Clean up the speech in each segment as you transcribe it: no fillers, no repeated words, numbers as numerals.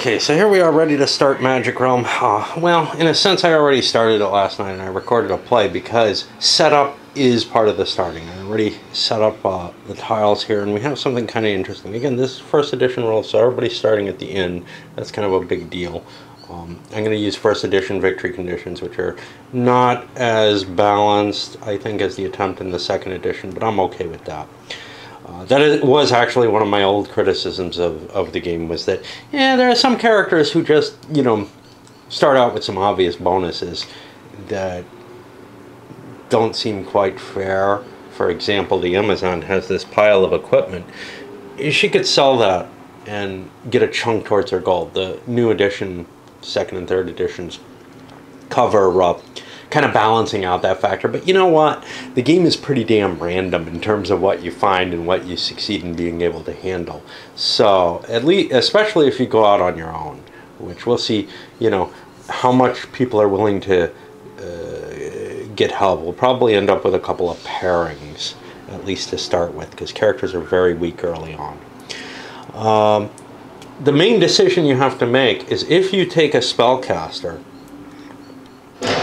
Okay, so here we are ready to start Magic Realm. Well, in a sense I already started it last night and I recorded a play because setup is part of the starting. I already set up the tiles here and we have something kind of interesting. Again, this is first edition rules, so everybody's starting at the end. That's kind of a big deal. I'm going to use first edition victory conditions, which are not as balanced, I think, as the attempt in the second edition, but I'm okay with that. Was actually one of my old criticisms of the game, was that, yeah, there are some characters who just, you know, start out with some obvious bonuses that don't seem quite fair. For example, the Amazon has this pile of equipment. She could sell that and get a chunk towards her gold. The new edition, second and third editions, cover kind of balancing out that factor. But you know what? The game is pretty damn random in terms of what you find and what you succeed in being able to handle. So at least, especially if you go out on your own, which we'll see, you know, how much people are willing to get help. We'll probably end up with a couple of pairings, at least to start with, because characters are very weak early on. The main decision you have to make is, if you take a spellcaster,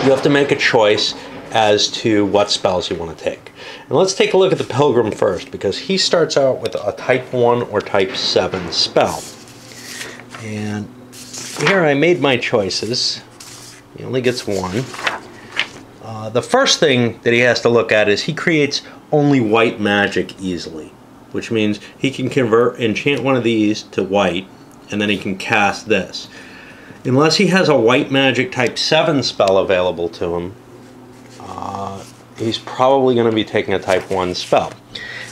you have to make a choice as to what spells you want to take. And let's take a look at the Pilgrim first, because he starts out with a type 1 or type 7 spell. And here I made my choices. He only gets one. The first thing that he has to look at is he creates only white magic easily, which means he can enchant one of these to white, and then he can cast this. Unless he has a white magic type 7 spell available to him, he's probably going to be taking a type 1 spell.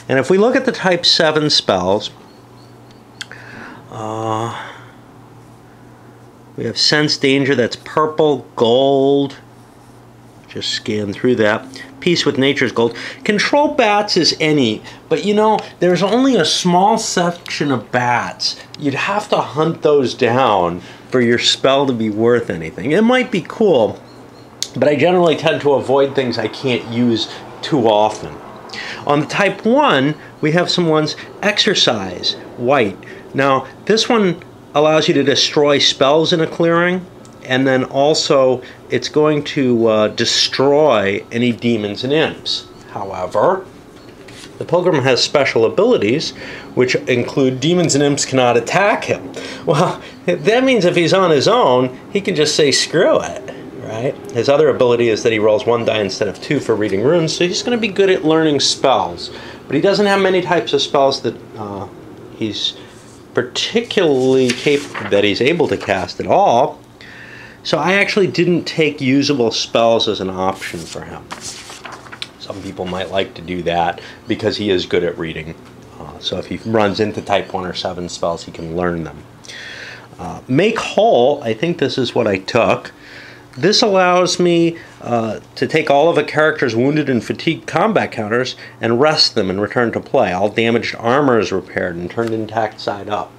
And if we look at the type 7 spells, we have Sense Danger, that's purple, gold. Just scan through that. Peace with Nature's gold. Control bats is any, but you know, there's only a small section of bats. You'd have to hunt those down for your spell to be worth anything. It might be cool, but I generally tend to avoid things I can't use too often. On the type 1, we have some ones, Exercise, white. Now, this one allows you to destroy spells in a clearing, and then also it's going to destroy any demons and imps. However, the Pilgrim has special abilities which include demons and imps cannot attack him. Well, that means if he's on his own, he can just say screw it, right? His other ability is that he rolls 1 die instead of 2 for reading runes, so he's going to be good at learning spells. But he doesn't have many types of spells that he's particularly capable, that he's able to cast at all. So I actually didn't take usable spells as an option for him. Some people might like to do that because he is good at reading. So if he runs into type 1 or 7 spells, he can learn them. Make Whole, I think this is what I took. This allows me to take all of a character's wounded and fatigued combat counters and rest them and return to play. All damaged armor is repaired and turned intact side up.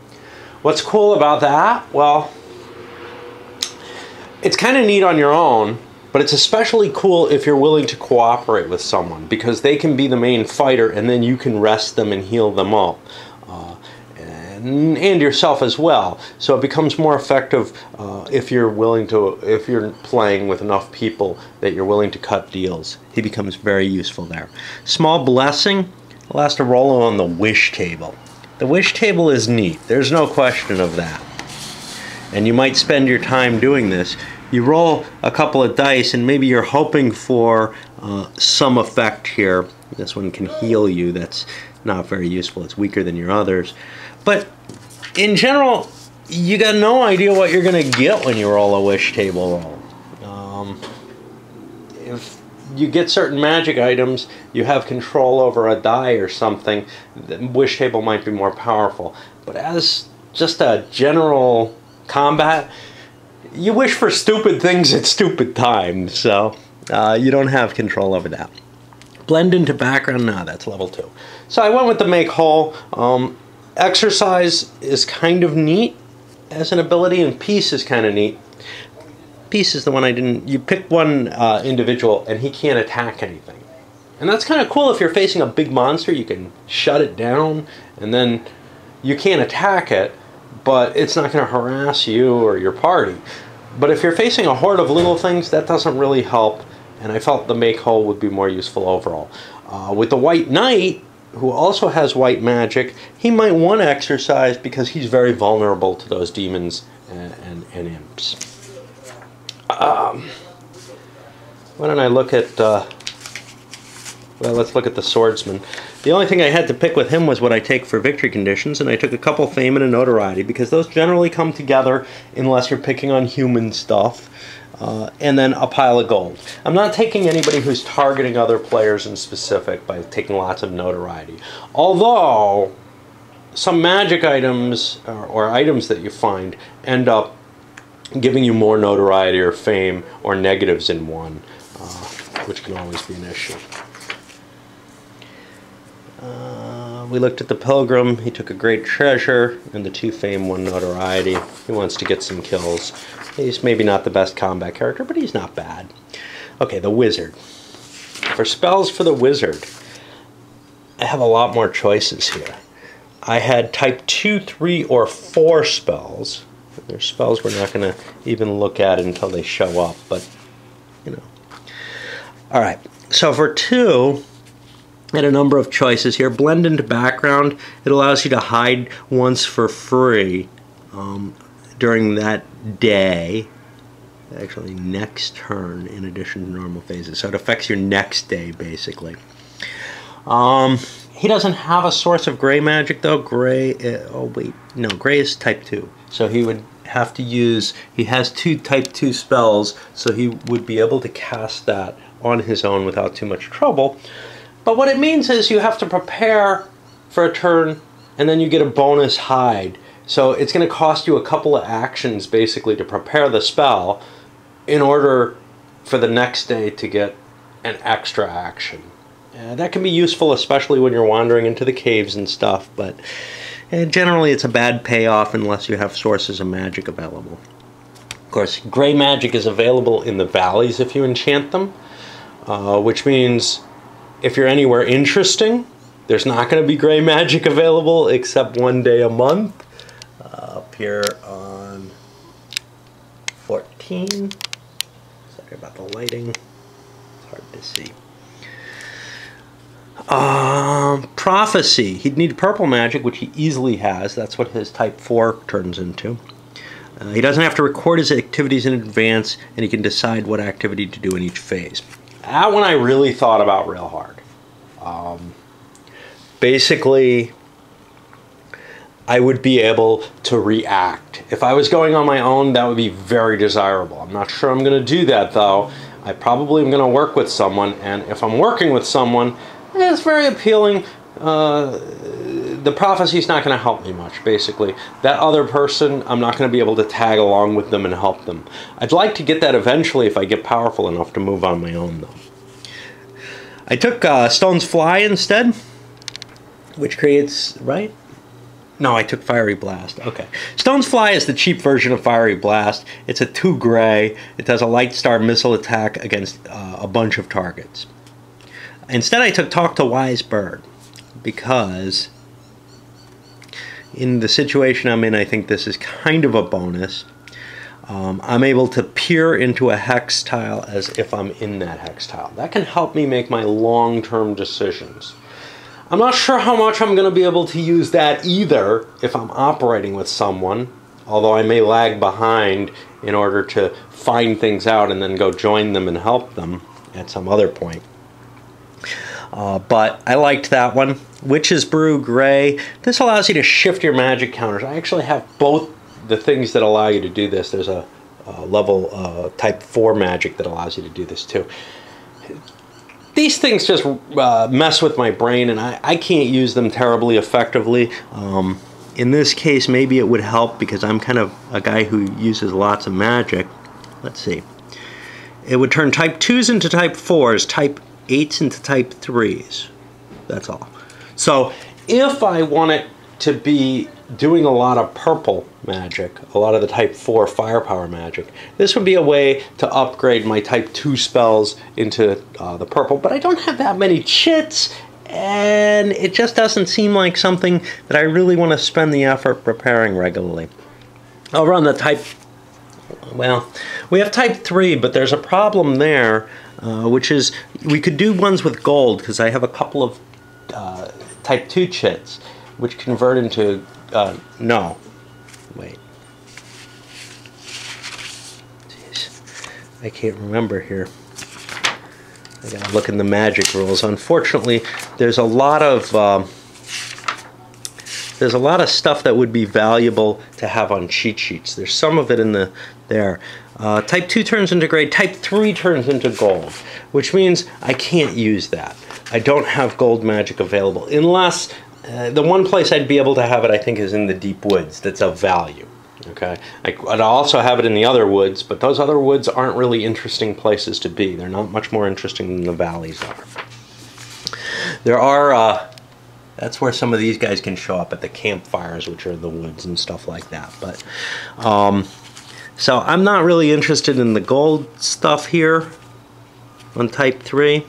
What's cool about that? Well, it's kind of neat on your own, but it's especially cool if you're willing to cooperate with someone, because they can be the main fighter and then you can rest them and heal them up. And yourself as well. So it becomes more effective if you're playing with enough people that you're willing to cut deals. He becomes very useful there. Small Blessing allows to roll on the wish table. The wish table is neat. There's no question of that. And you might spend your time doing this. You roll a couple of dice and maybe you're hoping for some effect here. This one can heal you. That's not very useful. It's weaker than your others. But in general, you got no idea what you're going to get when you roll a wish table roll. If you get certain magic items, you have control over a die or something, the wish table might be more powerful. But as just a general combat, you wish for stupid things at stupid times, so you don't have control over that. Blend into background, no, that's level 2. So I went with the Make Whole. Exercise is kind of neat as an ability, and Peace is kind of neat. Peace is the one I didn't. You pick one individual and he can't attack anything. And that's kind of cool. If you're facing a big monster, you can shut it down and then you can't attack it, but it's not going to harass you or your party. But if you're facing a horde of little things, that doesn't really help, and I felt the make whole would be more useful overall. With the White Knight, who also has white magic, he might want to exercise because he's very vulnerable to those demons and imps. Why don't I look at, well, let's look at the Swordsman. The only thing I had to pick with him was what I take for victory conditions, and I took a couple fame and a notoriety, because those generally come together unless you're picking on human stuff, and then a pile of gold. I'm not taking anybody who's targeting other players in specific by taking lots of notoriety. Although, some magic items, or items that you find, end up giving you more notoriety or fame or negatives in one, which can always be an issue. We looked at the Pilgrim. He took a great treasure and the 2 fame, 1 notoriety. He wants to get some kills. He's maybe not the best combat character, but he's not bad. Okay, the Wizard. For spells for the Wizard, I have a lot more choices here. I had type 2, 3, or 4 spells. There's spells we're not going to even look at until they show up, but, you know. Alright, so for 2, I had a number of choices here. Blend into background. It allows you to hide once for free during that day. Actually, next turn in addition to normal phases. So it affects your next day, basically. He doesn't have a source of gray magic, though. Gray, oh wait, no, gray is type 2. So he would have to use, he has 2 type 2 spells, so he would be able to cast that on his own without too much trouble. But what it means is you have to prepare for a turn, and then you get a bonus hide. So it's going to cost you a couple of actions, basically, to prepare the spell in order for the next day to get an extra action. That can be useful, especially when you're wandering into the caves and stuff, but generally it's a bad payoff unless you have sources of magic available. Of course, gray magic is available in the valleys if you enchant them, which means if you're anywhere interesting, there's not going to be gray magic available except 1 day a month. Up here on 14. Sorry about the lighting. It's hard to see. Prophecy. He'd need purple magic, which he easily has. That's what his type 4 turns into. He doesn't have to record his activities in advance, and he can decide what activity to do in each phase. That one I really thought about real hard. Basically, I would be able to react. If I was going on my own, that would be very desirable. I'm not sure I'm going to do that, though. I probably am going to work with someone, and if I'm working with someone, it's very appealing. The prophecy is not going to help me much, basically. That other person, I'm not going to be able to tag along with them and help them. I'd like to get that eventually if I get powerful enough to move on my own, though. I took Stone's Fly instead, which creates, right? No, I took Fiery Blast. Okay. Stone's Fly is the cheap version of Fiery Blast. It's a 2 gray. It does a Light Star missile attack against a bunch of targets. Instead, I took Talk to Wise Bird, because in the situation I'm in, I think this is kind of a bonus. I'm able to peer into a hex tile as if I'm in that hex tile. That can help me make my long-term decisions. I'm not sure how much I'm going to be able to use that either if I'm operating with someone, although I may lag behind in order to find things out and then go join them and help them at some other point. But I liked that one. Witch's Brew Gray. This allows you to shift your magic counters. I actually have both the things that allow you to do this. There's a level type 4 magic that allows you to do this too. These things just mess with my brain, and I can't use them terribly effectively. In this case, maybe it would help because I'm kind of a guy who uses lots of magic. Let's see. It would turn type 2s into type 4s, type 8s into type 3s. That's all. So if I want it to be doing a lot of purple magic, a lot of the type 4 firepower magic, this would be a way to upgrade my type 2 spells into the purple. But I don't have that many chits, and it just doesn't seem like something that I really want to spend the effort preparing regularly. Over on the type, well, we have type 3, but there's a problem there, which is we could do ones with gold, because I have a couple of type 2 chits, which convert into, no, wait. Jeez, I can't remember here. I gotta look in the magic rules. Unfortunately, there's a lot of stuff that would be valuable to have on cheat sheets. There's some of it in there. Type 2 turns into gray. Type 3 turns into gold, which means I can't use that. I don't have gold magic available unless the one place I'd be able to have it, I think, is in the deep woods. That's of value. Okay, I'd also have it in the other woods, but those other woods aren't really interesting places to be. They're not much more interesting than the valleys are. There are, that's where some of these guys can show up at the campfires, which are in the woods and stuff like that. But, so I'm not really interested in the gold stuff here on type 3.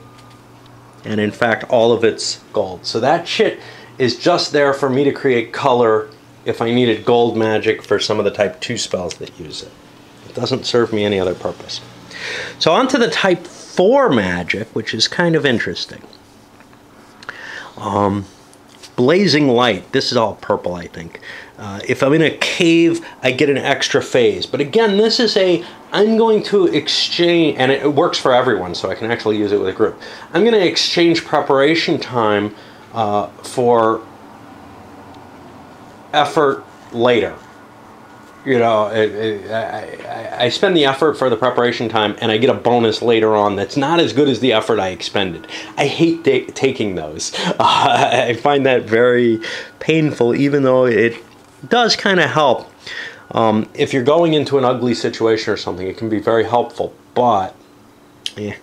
And in fact, all of it's gold. So that shit is just there for me to create color if I needed gold magic for some of the type 2 spells that use it. It doesn't serve me any other purpose. So on to the type 4 magic, which is kind of interesting. Blazing light. This is all purple, I think. If I'm in a cave, I get an extra phase. But again, this is I'm going to exchange, and it works for everyone, so I can actually use it with a group. I'm going to exchange preparation time for effort later. You know, I spend the effort for the preparation time, and I get a bonus later on that's not as good as the effort I expended. I hate taking those. I find that very painful, even though it does kind of help. If you're going into an ugly situation or something, it can be very helpful, but yeah.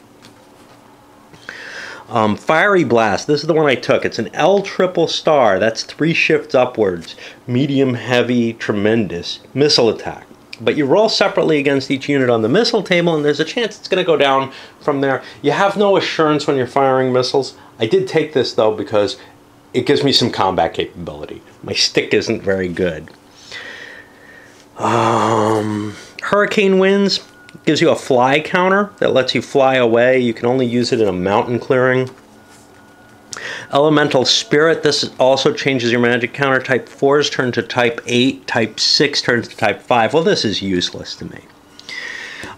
Fiery Blast, this is the one I took. It's an L triple star. That's 3 shifts upwards. Medium, heavy, tremendous. Missile attack. But you roll separately against each unit on the missile table, and there's a chance it's going to go down from there. You have no assurance when you're firing missiles. I did take this, though, because it gives me some combat capability. My stick isn't very good. Hurricane Winds. Gives you a fly counter that lets you fly away. You can only use it in a mountain clearing. Elemental Spirit. This also changes your magic counter. Type 4s turn to type 8. Type 6 turns to type 5. Well, this is useless to me.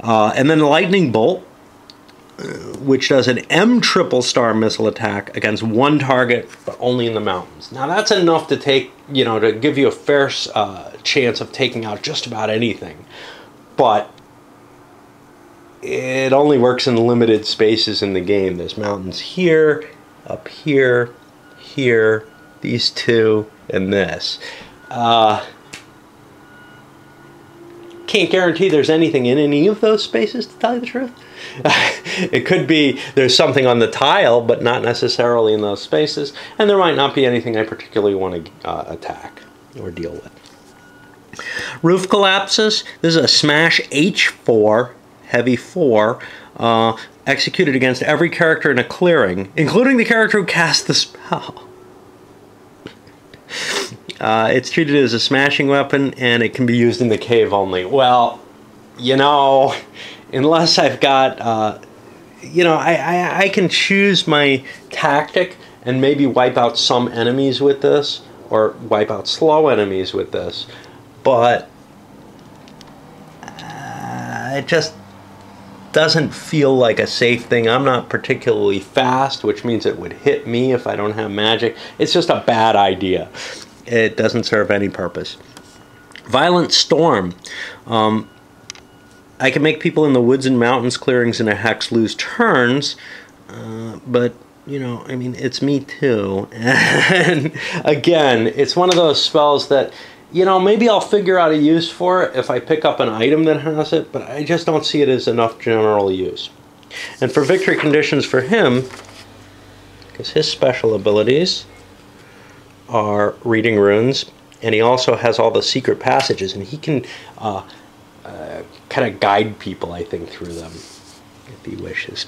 And then Lightning Bolt, which does an M triple star missile attack against one target, but only in the mountains. Now that's enough to take, you know, to give you a fair chance of taking out just about anything. But it only works in limited spaces in the game. There's mountains here, up here, here, these two, and this. Can't guarantee there's anything in any of those spaces, to tell you the truth. It could be there's something on the tile, but not necessarily in those spaces, and there might not be anything I particularly want to attack or deal with. Roof Collapses. This is a Smash H4, heavy 4, executed against every character in a clearing, including the character who cast the spell. It's treated as a smashing weapon, and it can be used in the cave only. Well, you know, unless I've got, you know, I can choose my tactic and maybe wipe out some enemies with this, or wipe out slow enemies with this, but it just doesn't feel like a safe thing. I'm not particularly fast, which means it would hit me if I don't have magic. It's just a bad idea. It doesn't serve any purpose. Violent Storm. I can make people in the woods and mountains clearings in a hex lose turns, but, you know, I mean, it's me too. And again, it's one of those spells that, you know, maybe I'll figure out a use for it if I pick up an item that has it, but I just don't see it as enough general use. And for victory conditions for him, because his special abilities are reading runes, and he also has all the secret passages, and he can kind of guide people, I think, through them, if he wishes.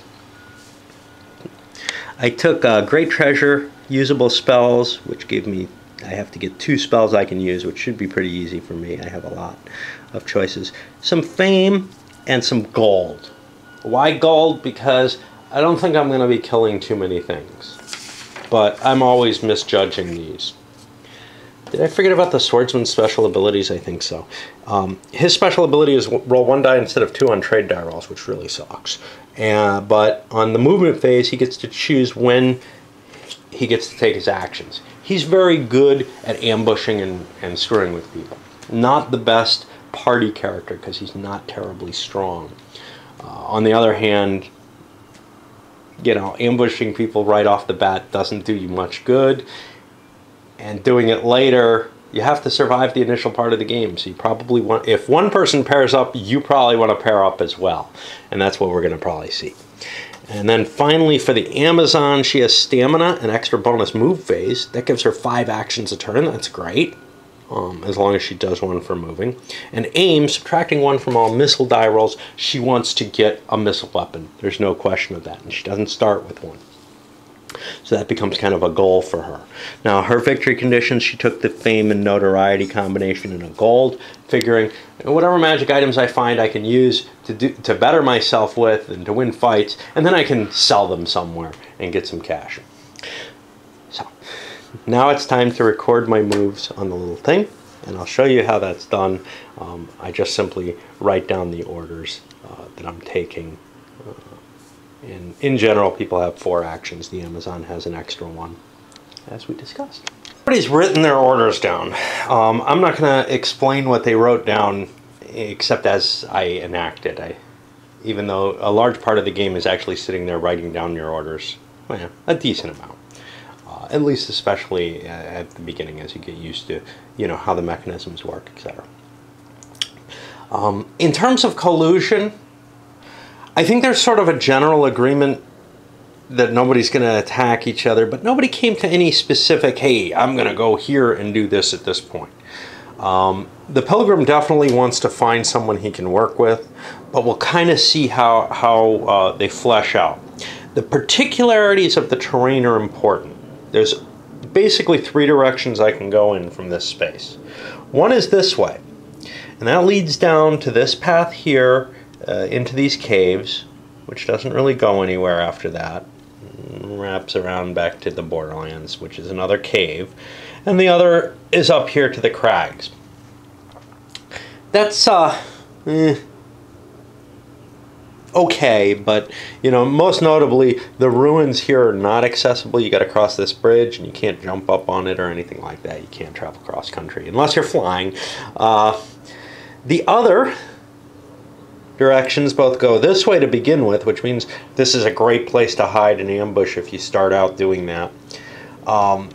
I took Great Treasure, usable spells, which gave me, I have to get 2 spells I can use, which should be pretty easy for me. I have a lot of choices. Some Fame and some Gold. Why Gold? Because I don't think I'm going to be killing too many things. But I'm always misjudging these. Did I forget about the Swordsman's special abilities? I think so. His special ability is roll 1 die instead of 2 on trade die rolls, which really sucks. But on the movement phase, he gets to choose when he gets to take his actions. He's very good at ambushing and screwing with people. Not the best party character because he's not terribly strong. On the other hand, you know, ambushing people right off the bat doesn't do you much good. And doing it later, you have to survive the initial part of the game. So you probably want, if one person pairs up, you probably want to pair up as well. And that's what we're going to probably see. And then finally for the Amazon, she has Stamina, an extra bonus move phase. That gives her 5 actions a turn. That's great. As long as she does 1 for moving. And Aim, subtracting 1 from all missile die rolls, she wants to get a missile weapon. There's no question of that. And she doesn't start with 1. So that becomes kind of a goal for her. Now, her victory conditions, she took the Fame and Notoriety combination in a Gold, figuring whatever magic items I find I can use to better myself with and to win fights, and then I can sell them somewhere and get some cash. So, now it's time to record my moves on the little thing, and I'll show you how that's done. I just simply write down the orders that I'm taking. And in general, people have 4 actions. The Amazon has an extra 1, as we discussed. Everybody's written their orders down. I'm not going to explain what they wrote down, except as I enacted. Even though a large part of the game is actually sitting there writing down your orders, well, a decent amount. At least especially at the beginning, as you get used to, you know, how the mechanisms work, etc. In terms of collusion, I think there's sort of a general agreement that nobody's going to attack each other, but nobody came to any specific, hey, I'm going to go here and do this at this point. The Pilgrim definitely wants to find someone he can work with, but we'll kind of see how they flesh out. The particularities of the terrain are important. There's basically 3 directions I can go in from this space. One is this way, and that leads down to this path here, into these caves, which doesn't really go anywhere after that. Wraps around back to the Borderlands, which is another cave. And the other is up here to the crags. That's, okay, but, you know, most notably, the ruins here are not accessible. You gotta cross this bridge, and you can't jump up on it or anything like that. You can't travel cross country, unless you're flying. The other directions both go this way to begin with, which means this is a great place to hide and ambush if you start out doing that. And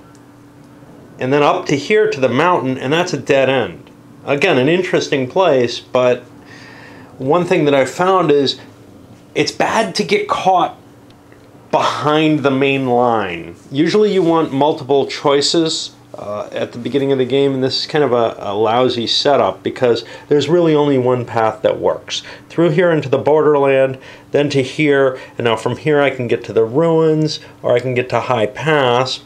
then up to here to the mountain, and that's a dead end. Again, an interesting place, but one thing that I've found is it's bad to get caught behind the main line. Usually you want multiple choices at the beginning of the game, and this is kind of a lousy setup because there's really only one path that works. Through here into the Borderland, then to here, and now from here I can get to the ruins, or I can get to High Pass.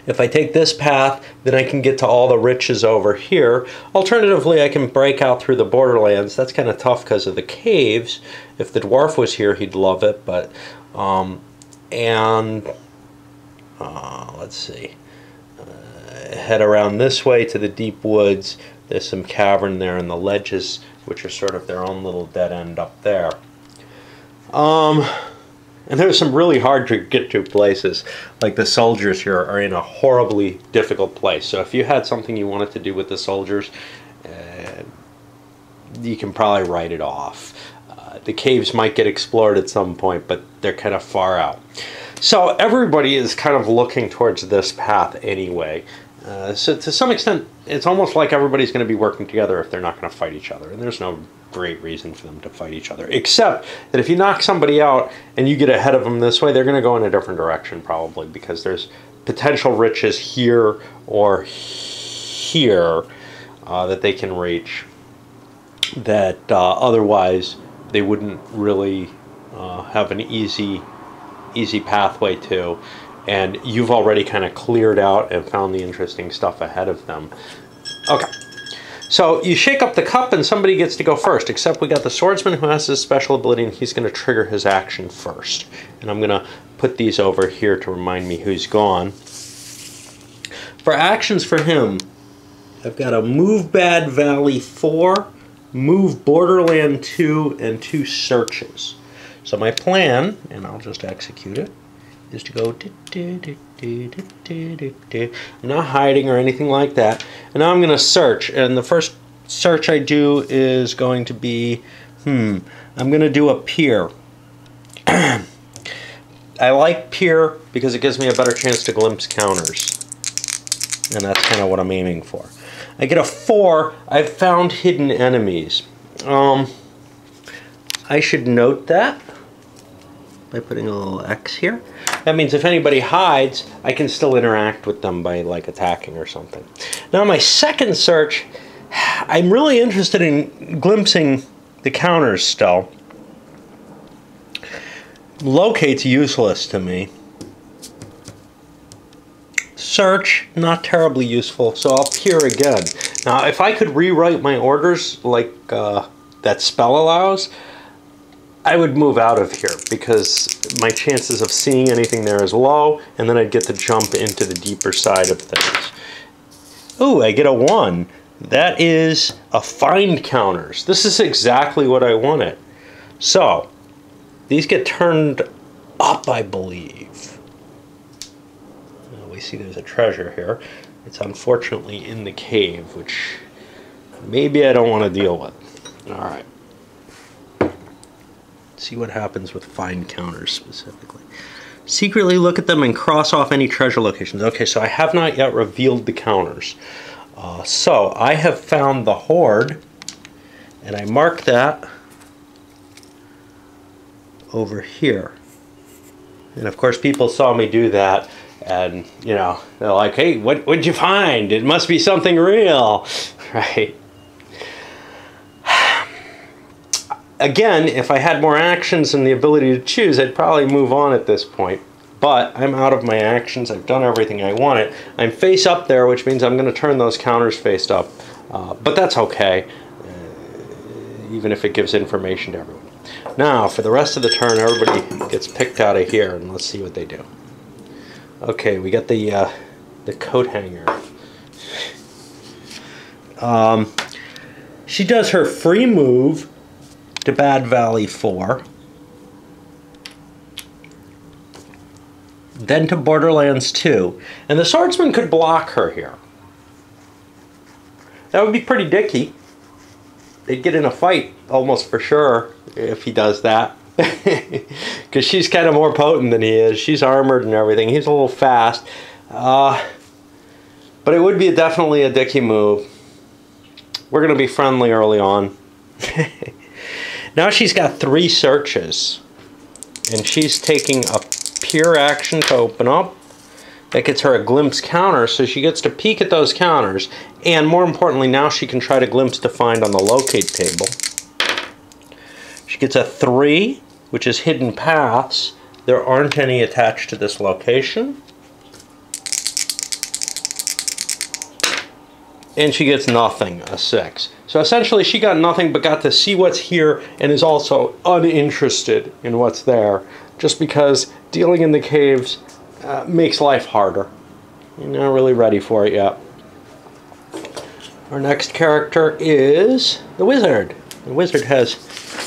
If I take this path, then I can get to all the riches over here. Alternatively, I can break out through the Borderlands. That's kind of tough because of the caves. If the dwarf was here, he'd love it, but let's see. Head around this way to the deep woods. There's some cavern there and the ledges, which are sort of their own little dead end up there. And there's some really hard to get to places. Like the soldiers here are in a horribly difficult place. So if you had something you wanted to do with the soldiers, you can probably write it off. The caves might get explored at some point, but they're kind of far out. So everybody is kind of looking towards this path anyway. So to some extent, it's almost like everybody's going to be working together if they're not going to fight each other. And there's no great reason for them to fight each other. Except that if you knock somebody out and you get ahead of them this way, they're going to go in a different direction probably, because there's potential riches here or here that they can reach that otherwise they wouldn't really have an easy easy pathway to, and you've already kind of cleared out and found the interesting stuff ahead of them. Okay, so you shake up the cup and somebody gets to go first, except we got the swordsman who has this special ability and he's going to trigger his action first. And I'm going to put these over here to remind me who's gone. For actions for him, I've got a move Bad Valley 4, move Borderland 2, and 2 searches. So my plan, and I'll just execute it, is to go I'm not hiding or anything like that. And now I'm going to search, and the first search I do is going to be, I'm going to do a peer. I like peer because it gives me a better chance to glimpse counters. And that's kind of what I'm aiming for. I get a 4. I've found hidden enemies. I should note that by putting a little X here. That means if anybody hides, I can still interact with them by like attacking or something. Now my second search, I'm really interested in glimpsing the counters still. Locate's useless to me. Search, not terribly useful, so I'll peer again. Now, if I could rewrite my orders like that spell allows, I would move out of here because my chances of seeing anything there is low, and then I'd get to jump into the deeper side of things. Ooh, I get a 1. That is a find counters. This is exactly what I wanted. So, these get turned up, I believe. We see there's a treasure here. It's unfortunately in the cave, which maybe I don't want to deal with. Alright. See what happens with find counters specifically. Secretly look at them and cross off any treasure locations. Okay, so I have not yet revealed the counters. So I have found the hoard, and I mark that over here. And of course people saw me do that, and you know, they're like, hey, what'd you find? It must be something real, right? Again, if I had more actions and the ability to choose, I'd probably move on at this point. But I'm out of my actions. I've done everything I wanted. I'm face up there, which means I'm going to turn those counters face up. But that's okay, even if it gives information to everyone. Now, for the rest of the turn, everybody gets picked out of here, and let's see what they do. Okay, we got the coat hanger. She does her free move to Bad Valley 4. Then to Borderlands 2. And the swordsman could block her here. That would be pretty dicky. They'd get in a fight, almost for sure, if he does that. Because she's kind of more potent than he is. She's armored and everything. He's a little fast. But it would be definitely a dicky move. We're going to be friendly early on. Now she's got 3 searches. And she's taking a peer action to open up. That gets her a glimpse counter, so she gets to peek at those counters. And more importantly, now she can try to glimpse to find on the locate table. She gets a 3, which is hidden paths. There aren't any attached to this location. And she gets nothing, a 6. So essentially she got nothing but got to see what's here and is also uninterested in what's there, just because dealing in the caves makes life harder. You're not really ready for it yet. Our next character is the wizard. The wizard has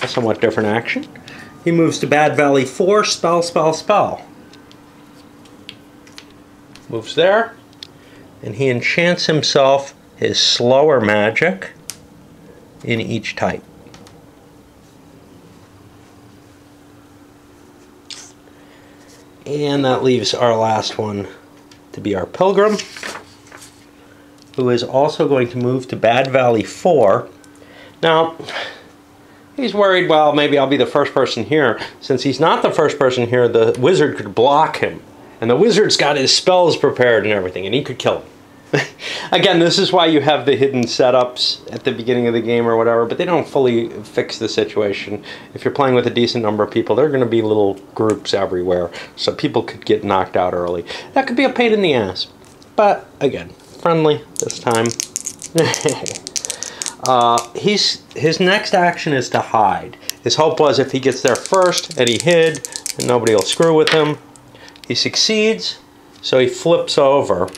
a somewhat different action. He moves to Bad Valley 4, spell, spell, spell. Moves there, and he enchants himself his slower magic in each type. And that leaves our last one to be our Pilgrim, who is also going to move to Bad Valley 4. Now, he's worried, well, maybe I'll be the first person here. Since he's not the first person here, the wizard could block him. And the wizard's got his spells prepared and everything, and he could kill him. Again, this is why you have the hidden setups at the beginning of the game or whatever, but they don't fully fix the situation. If you're playing with a decent number of people, there are going to be little groups everywhere, so people could get knocked out early. That could be a pain in the ass, but again, friendly this time. His next action is to hide. His hope was if he gets there first and he hid, and nobody will screw with him. He succeeds, so he flips over,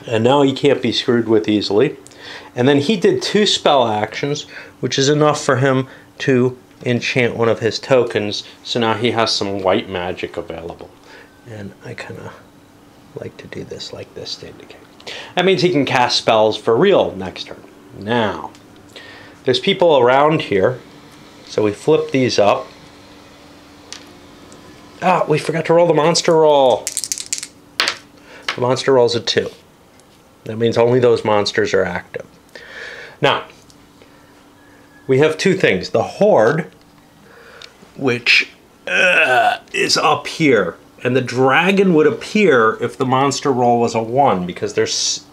and now he can't be screwed with easily. And then he did 2 spell actions, which is enough for him to enchant one of his tokens, so now he has some white magic available. And I kind of like to do this like this to indicate. That means he can cast spells for real next turn. Now, there's people around here, so we flip these up. Ah, we forgot to roll the monster roll. The monster roll's a 2. That means only those monsters are active. Now, we have 2 things. The Horde, which is up here. And the dragon would appear if the monster roll was a 1, because there's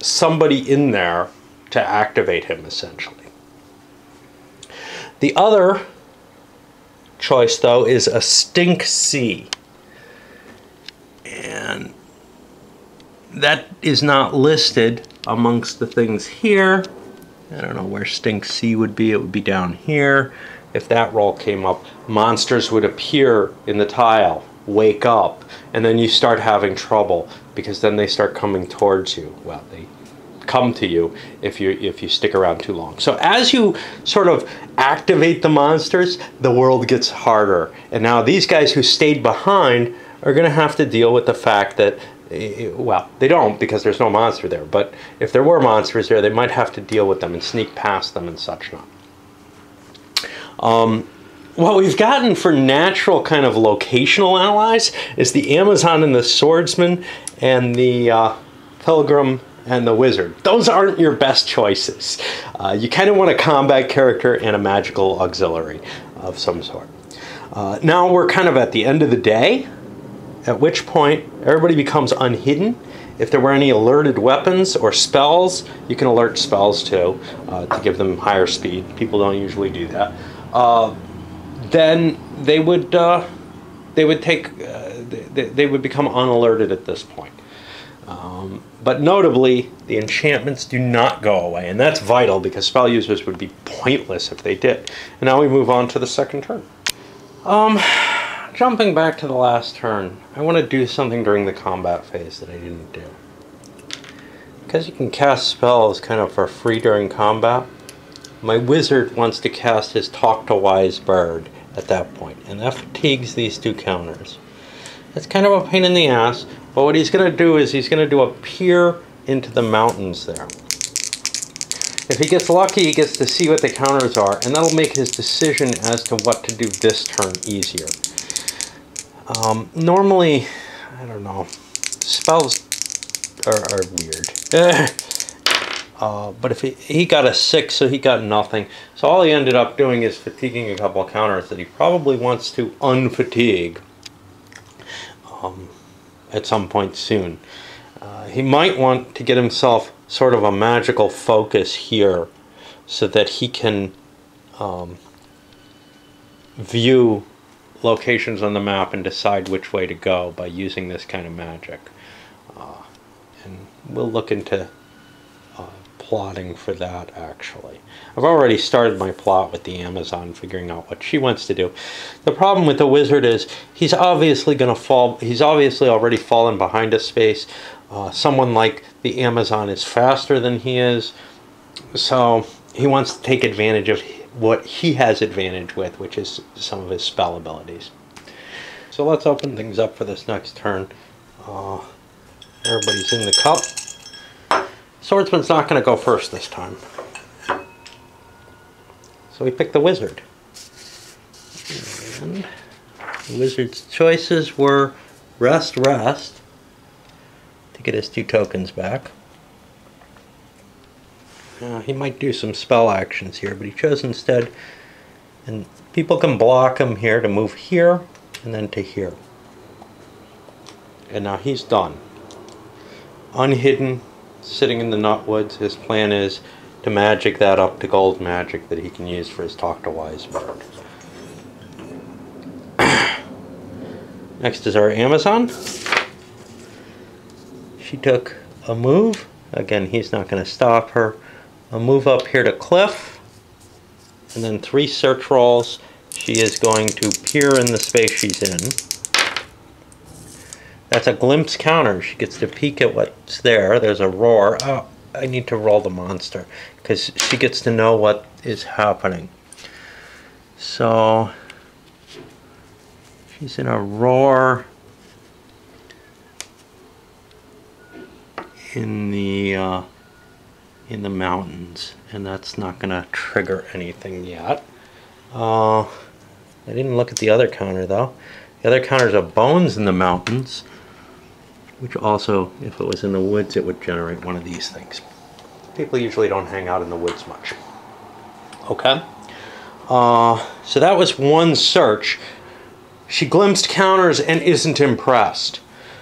somebody in there to activate him, essentially. The other choice, though, is a Stink Sea. And that is not listed amongst the things here. I don't know where Stink Sea would be. It would be down here. If that roll came up, monsters would appear in the tile, wake up, and then you start having trouble, because then they start coming towards you. Well, they come to you if you stick around too long. So as you sort of activate the monsters, the world gets harder. And now these guys who stayed behind are going to have to deal with the fact that, well, they don't, because there's no monster there, but if there were monsters there, they might have to deal with them and sneak past them and such not. What we've gotten for natural kind of locational allies is the Amazon and the Swordsman and the Pilgrim and the Wizard. Those aren't your best choices. You kind of want a combat character and a magical auxiliary of some sort. Now we're kind of at the end of the day, at which point everybody becomes unhidden. If there were any alerted weapons or spells, you can alert spells too, to give them higher speed. People don't usually do that. Then they would become unalerted at this point. But notably, the enchantments do not go away, and that's vital because spell users would be pointless if they did. And now we move on to the second turn. Jumping back to the last turn, I want to do something during the combat phase that I didn't do. Because you can cast spells kind of for free during combat, my wizard wants to cast his Talk to Wise Bird at that point, and that fatigues these 2 counters. It's kind of a pain in the ass, but what he's going to do is he's going to do a peer into the mountains there. If he gets lucky, he gets to see what the counters are, and that'll make his decision as to what to do this turn easier. Normally, I don't know, spells are weird. But if he got a 6, so he got nothing. So all he ended up doing is fatiguing a couple of counters that he probably wants to unfatigue at some point soon. He might want to get himself sort of a magical focus here so that he can view locations on the map and decide which way to go by using this kind of magic. And we'll look into plotting for that, actually. I've already started my plot with the Amazon, figuring out what she wants to do. The problem with the wizard is he's obviously going to fall. He's obviously already fallen behind a space. Someone like the Amazon is faster than he is, so he wants to take advantage of what he has advantage with, which is some of his spell abilities. So let's open things up for this next turn. Everybody's in the cup. Swordsman's not going to go first this time. So we picked the wizard. And the wizard's choices were rest, rest, to get his 2 tokens back. He might do some spell actions here, but he chose instead, and people can block him here to move here and then to here. And now he's done. Unhidden, sitting in the nutwoods. His plan is to magic that up to gold magic that he can use for his Talk to Wise Bird. Next is our Amazon. She took a move. Again, he's not going to stop her. A move up here to Cliff. And then 3 search rolls. She is going to peer in the space she's in. That's a glimpse counter. She gets to peek at what's there. There's a roar. Oh, I need to roll the monster because she gets to know what is happening. So she's in a roar in the mountains, and that's not going to trigger anything yet. I didn't look at the other counter though. The other counter is a bones in the mountains, which also, if it was in the woods, it would generate one of these things. People usually don't hang out in the woods much. Okay. So that was one search. She glimpsed counters and isn't impressed.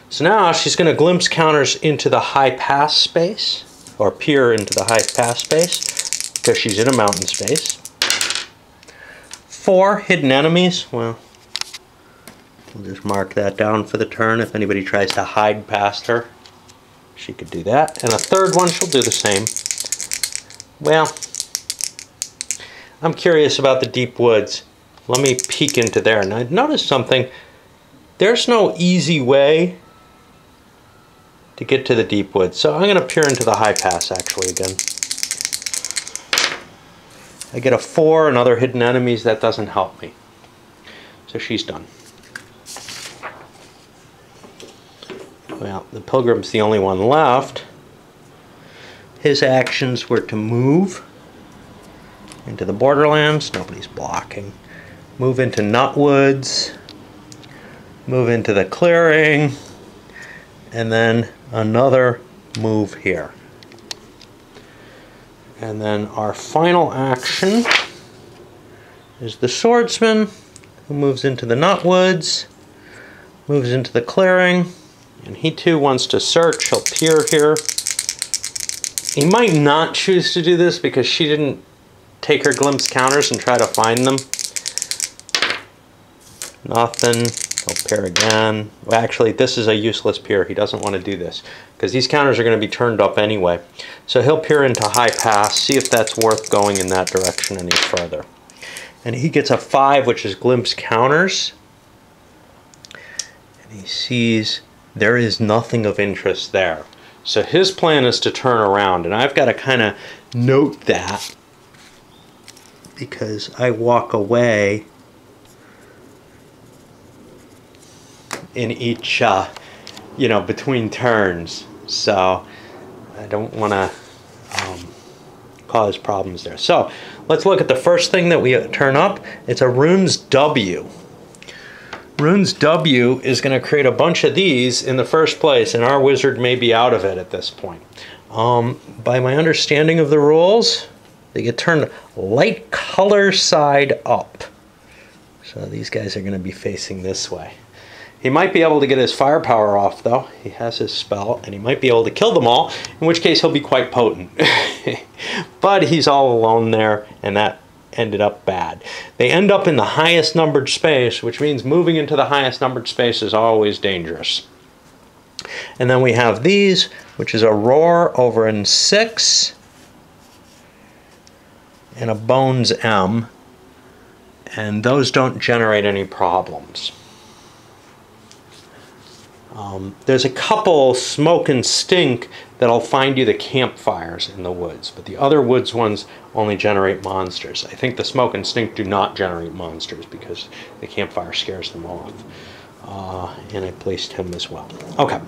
So now she's going to glimpse counters into the high pass space, or peer into the high pass space, because she's in a mountain space. 4 hidden enemies. Well, we'll just mark that down for the turn. If anybody tries to hide past her, she could do that. And a 3rd one, she'll do the same. Well, I'm curious about the deep woods. Let me peek into there. Now, notice something. There's no easy way to get to the deep woods. So I'm going to peer into the high pass actually again. I get a 4 and other hidden enemies. That doesn't help me. So she's done. Well, the Pilgrim's the only one left. His actions were to move into the borderlands. Nobody's blocking. Move into Nutwoods. Move into the clearing. And then another move here. And then our final action is the Swordsman, who moves into the Nutwoods, moves into the clearing, and he too wants to search. He'll peer here. He might not choose to do this because she didn't take her glimpse counters and try to find them. Nothing. He'll peer again. Well, actually, this is a useless peer. He doesn't want to do this because these counters are going to be turned up anyway. So he'll peer into high pass, see if that's worth going in that direction any further. And he gets a 5, which is glimpse counters. And he sees there is nothing of interest there. So his plan is to turn around. And I've got to kind of note that because I walk away in each, between turns. So I don't want to cause problems there. So let's look at the first thing that we turn up. It's a Runes W. Runes W is going to create a bunch of these in the first place, and our wizard may be out of it at this point. By my understanding of the rules, they get turned light color side up. So these guys are going to be facing this way. He might be able to get his firepower off, though. He has his spell, and he might be able to kill them all, in which case he'll be quite potent. But he's all alone there, and that ended up bad. They end up in the highest numbered space, which means moving into the highest numbered space is always dangerous. And then we have these, which is a Roar over in 6, and a Bones M, and those don't generate any problems. There's a couple Smoke and Stink that'll find you the campfires in the woods, but the other woods ones only generate monsters. I think the Smoke and Stink do not generate monsters because the campfire scares them off. And I placed him as well. Okay.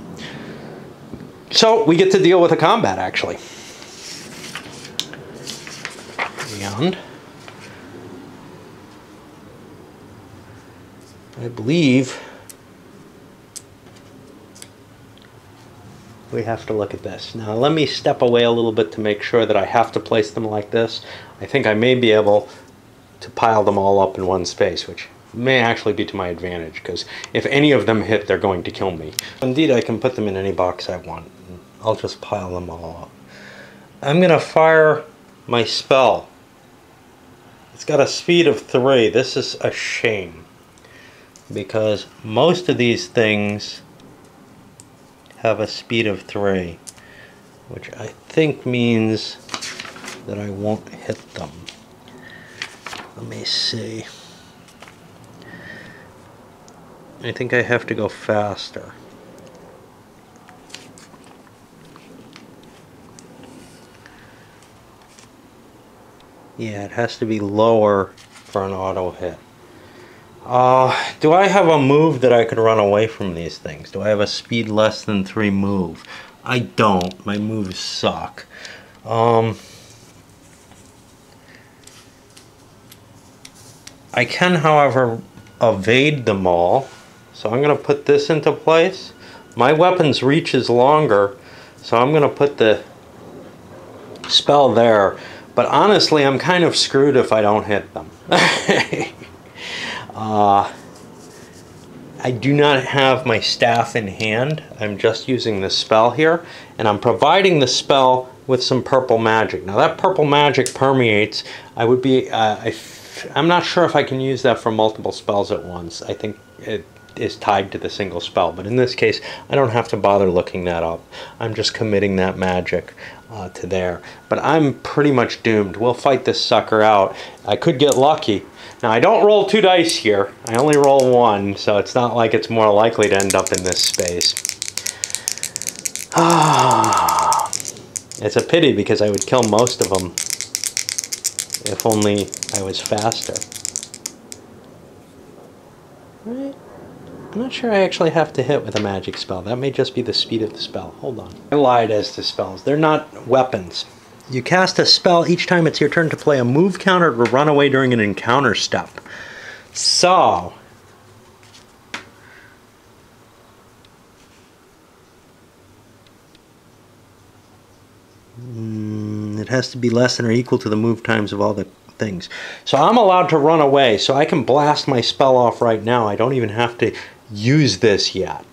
So we get to deal with a combat, actually. And I believe we have to look at this. Now let me step away a little bit to make sure that I have to place them like this. I think I may be able to pile them all up in one space, which may actually be to my advantage, because if any of them hit, they're going to kill me. Indeed, I can put them in any box I want. I'll just pile them all up. I'm going to fire my spell. It's got a speed of 3. This is a shame, because most of these things have a speed of 3, which I think means that I won't hit them. Let me see. I think I have to go faster. Yeah, it has to be lower for an auto hit. Do I have a move that I could run away from these things? Do I have a speed less than 3 move? I don't. My moves suck. I can, however, evade them all. So I'm going to put this into place. My weapon's reach is longer, so I'm going to put the spell there. But honestly, I'm kind of screwed if I don't hit them. I do not have my staff in hand. I'm just using the spell here, and I'm providing the spell with some purple magic. Now that purple magic permeates. I'm not sure if I can use that for multiple spells at once. I think it is tied to the single spell, but in this case I don't have to bother looking that up. I'm just committing that magic to there. But I'm pretty much doomed. We'll fight this sucker out. I could get lucky. Now I don't roll 2 dice here. I only roll 1, so it's not like it's more likely to end up in this space. It's a pity, because I would kill most of them if only I was faster. Right? I'm not sure I actually have to hit with a magic spell. That may just be the speed of the spell. Hold on. I lied as to spells. They're not weapons. You cast a spell each time it's your turn to play a move counter or run away during an encounter step. So, it has to be less than or equal to the move times of all the things. So I'm allowed to run away, so I can blast my spell off right now. I don't even have to use this yet.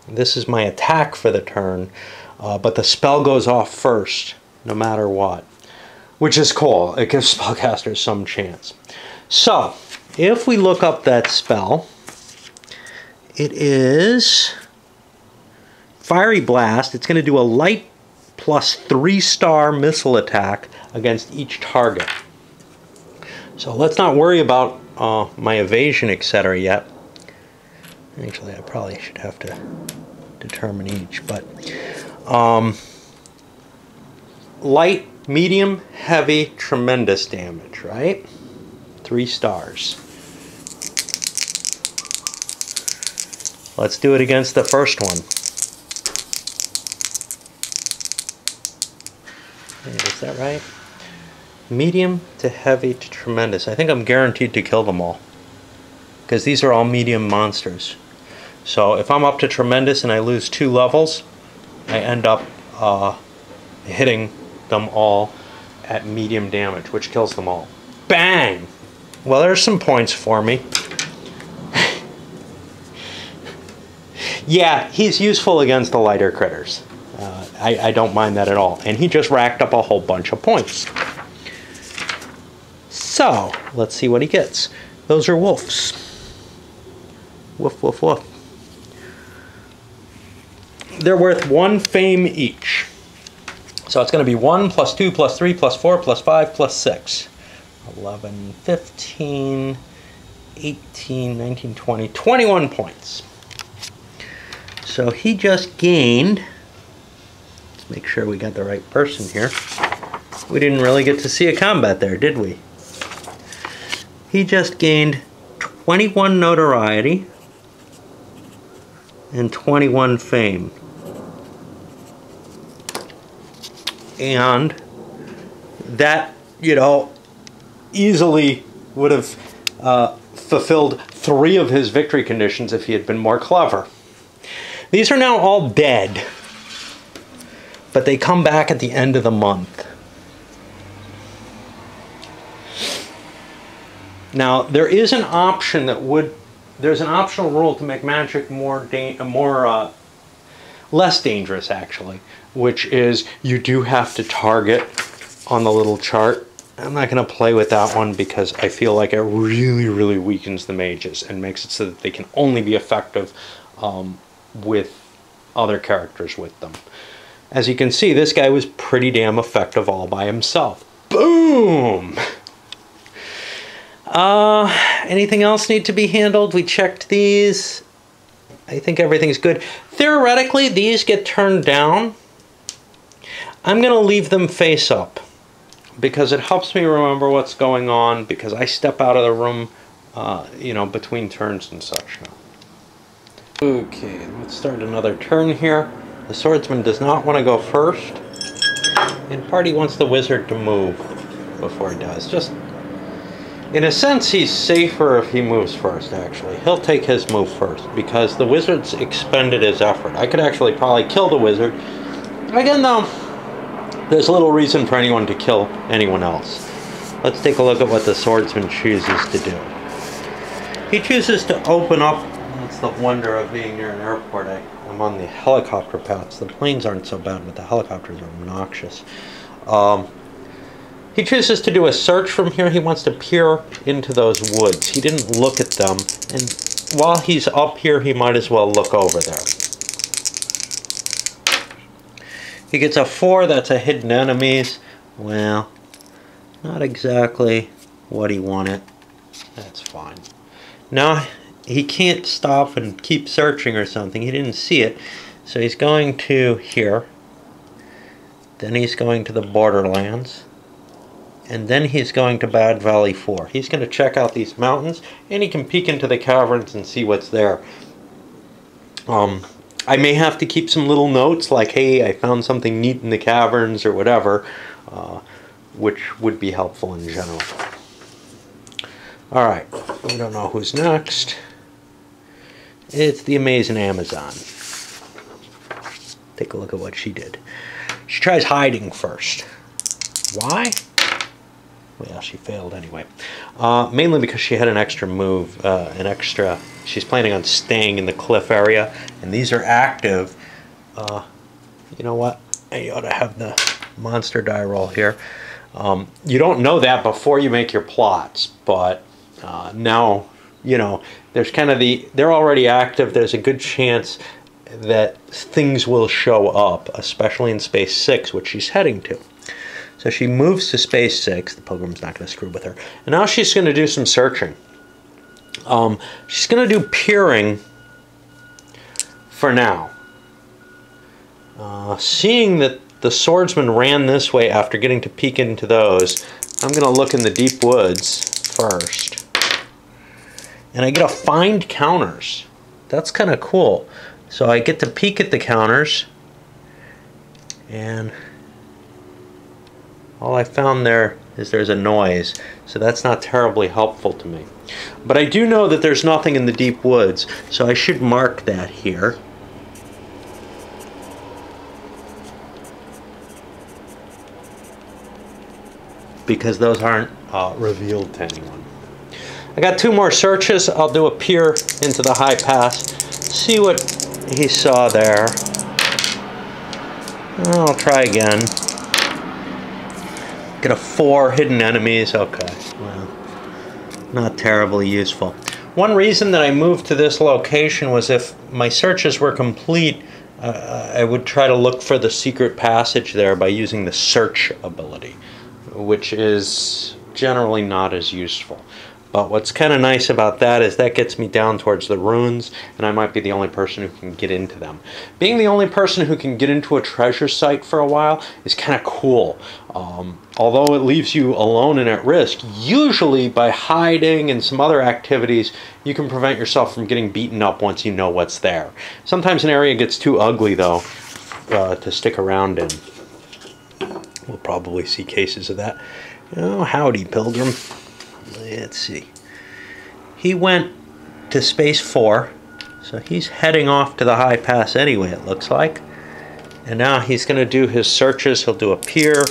This is my attack for the turn, but the spell goes off first, no matter what, which is cool. It gives spellcasters some chance. So, if we look up that spell, it is Fiery Blast. It's going to do a light plus 3-star missile attack against each target. So let's not worry about my evasion, etc. yet. Actually, I probably should have to determine each, but light, medium, heavy, tremendous damage, right? 3 stars. Let's do it against the first one. Is that right? Medium to heavy to tremendous. I think I'm guaranteed to kill them all, because these are all medium monsters. So if I'm up to tremendous and I lose 2 levels, I end up hitting them all at medium damage, which kills them all. Bang! Well, there's some points for me. Yeah, he's useful against the lighter critters. I don't mind that at all. And he just racked up a whole bunch of points. So, let's see what he gets. Those are wolves. Woof, woof, woof. They're worth 1 fame each. So it's going to be 1 plus 2 plus 3 plus 4 plus 5 plus 6. 11, 15, 18, 19, 20, 21 points. So he just gained, let's make sure we got the right person here. We didn't really get to see a combat there, did we? He just gained 21 notoriety and 21 fame. And that, you know, easily would have fulfilled 3 of his victory conditions if he had been more clever. These are now all dead, but they come back at the end of the month. Now, there is an option that there's an optional rule to make magic more less dangerous actually, which is you do have to target on the little chart. I'm not going to play with that one because I feel like it really, really weakens the mages and makes it so that they can only be effective with other characters with them. As you can see, this guy was pretty damn effective all by himself. Boom! Anything else need to be handled? We checked these. I think everything's good. Theoretically, these get turned down. I'm going to leave them face up because it helps me remember what's going on, because I step out of the room, you know, between turns and such now. Okay, let's start another turn here. The swordsman does not want to go first. In part, he wants the wizard to move before he does. Just, in a sense, he's safer if he moves first, actually. He'll take his move first, because the wizard's expended his effort. I could actually probably kill the wizard. Again, though, there's little reason for anyone to kill anyone else. Let's take a look at what the swordsman chooses to do. He chooses to open up. That's the wonder of being near an airport. I'm on the helicopter paths. The planes aren't so bad, but the helicopters are obnoxious. He chooses to do a search from here. He wants to peer into those woods. He didn't look at them, and while he's up here, he might as well look over there. He gets a 4, that's a hidden enemies. Well, not exactly what he wanted. That's fine. Now, he can't stop and keep searching or something. He didn't see it. So he's going to here. Then he's going to the Borderlands. And then he's going to Bad Valley 4. He's going to check out these mountains, and he can peek into the caverns and see what's there. I may have to keep some little notes like, hey, I found something neat in the caverns or whatever, which would be helpful in general. Alright, we don't know who's next. It's the amazing Amazon. Take a look at what she did. She tries hiding first. Why? Well, she failed anyway. Mainly because she had an extra move, she's planning on staying in the cliff area, and these are active. You know what? I ought to have the monster die roll here. You don't know that before you make your plots, but now, you know, there's kind of they're already active. There's a good chance that things will show up, especially in Space 6, which she's heading to. So she moves to Space 6. The Pilgrim's not going to screw with her. And now she's going to do some searching. She's going to do peering for now. Seeing that the swordsman ran this way after getting to peek into those, I'm going to look in the deep woods first. And I get to find counters. That's kind of cool. So I get to peek at the counters. And all I found there is there's a noise, so that's not terribly helpful to me. But I do know that there's nothing in the deep woods, so I should mark that here. Because those aren't revealed to anyone. I got 2 more searches. I'll do a peer into the high pass, see what he saw there. I'll try again. Get a 4, hidden enemies. Okay, well, not terribly useful. One reason that I moved to this location was if my searches were complete, I would try to look for the secret passage there by using the search ability, which is generally not as useful. But what's kind of nice about that is that gets me down towards the ruins, and I might be the only person who can get into them. Being the only person who can get into a treasure site for a while is kind of cool. Although it leaves you alone and at risk, usually by hiding and some other activities, you can prevent yourself from getting beaten up once you know what's there. Sometimes an area gets too ugly, though, to stick around in. We'll probably see cases of that. Oh, howdy, Pilgrim. Let's see. He went to Space 4, so he's heading off to the high pass anyway, it looks like. And now he's going to do his searches. He'll do a peer.